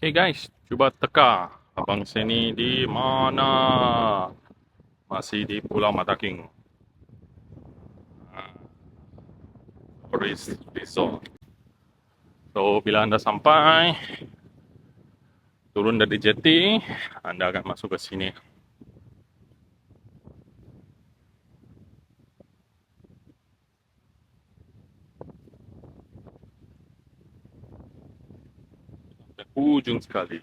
Okay guys, cuba teka abang sini di mana? Masih di Pulau Mataking. Tourist Resort. So, bila anda sampai, turun dari jeti, anda akan masuk ke sini. Ujung sekali.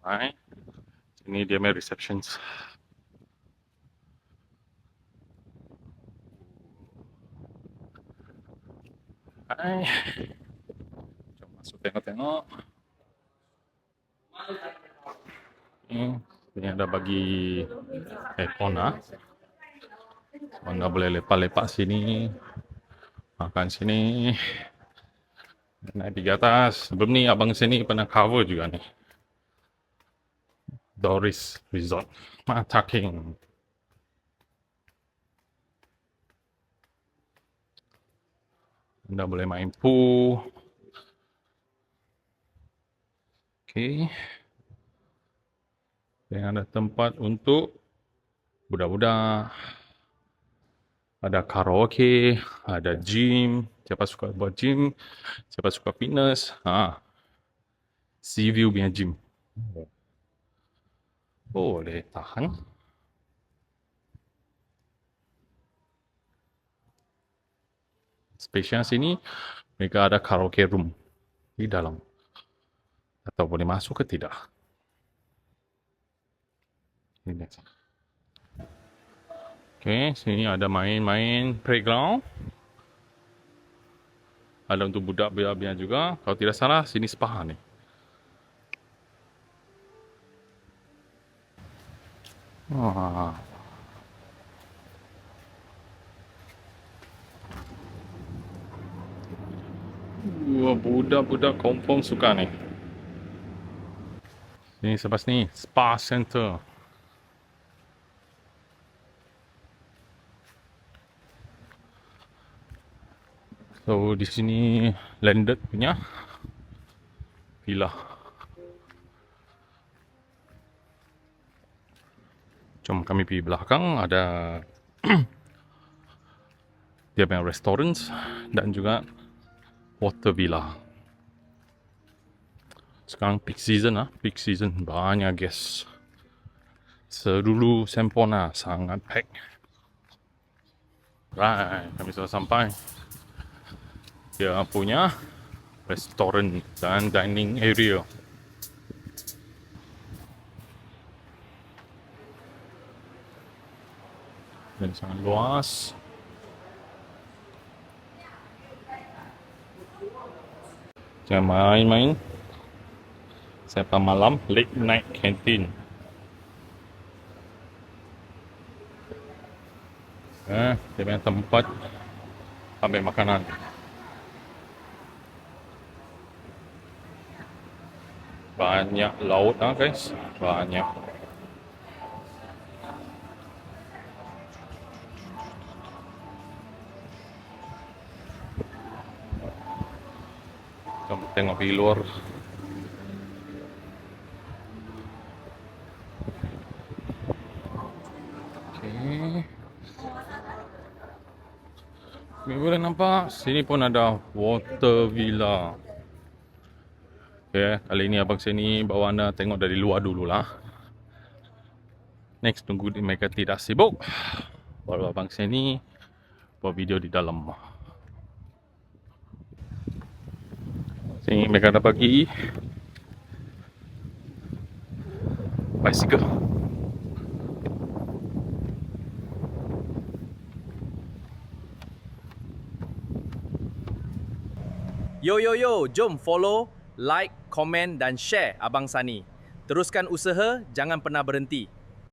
Hai. Ini dia punya receptions. Hai. Jom masuk tengok-tengok. Ini ada bagi aircon lah. Anda boleh lepak-lepak sini. Makan sini. Naik pergi atas. Sebelum ni abang sini pernah cover juga ni. Doris Resort Mataking. Anda boleh main pool. Okay. Dan ada tempat untuk budak-budak. Ada karaoke, ada gym. Siapa suka buat gym, siapa suka fitness. Sea View punya gym. Boleh tahan. Spesial sini, mereka ada karaoke room di dalam. Atau boleh masuk ke tidak. Ini. Okay, sini ada main-main playground. Ada untuk budak-budak juga. Kalau tidak salah, sini spa ni. Wah. Budak-budak confirm suka ni. Ini sebelah ni, spa center. So di sini landed punya villa. Jom kami pergi belakang, ada dia punya restaurants dan juga water villa. Sekarang peak season peak season banyak guest. Sedulu Sempona sangat pack. Right, kami sudah sampai. Dia punya restoran dan dining area. Dan sangat luas. Jangan main-main. Sampai malam, late night canteen. Dia punya tempat ambil makanan. Banyak laut guys. Banyak. Jom tengok pergi luar. Okay. Ni boleh nampak. Sini pun ada water villa. Okay, kali ni abang sini bawa anda tengok dari luar dululah. Next, tunggu mereka tidak sibuk. Baru abang sini buat video di dalam. Sini mereka ada bagi bicycle. Yo yo yo, jom follow, like, komen dan share Abang Sani. Teruskan usaha, jangan pernah berhenti.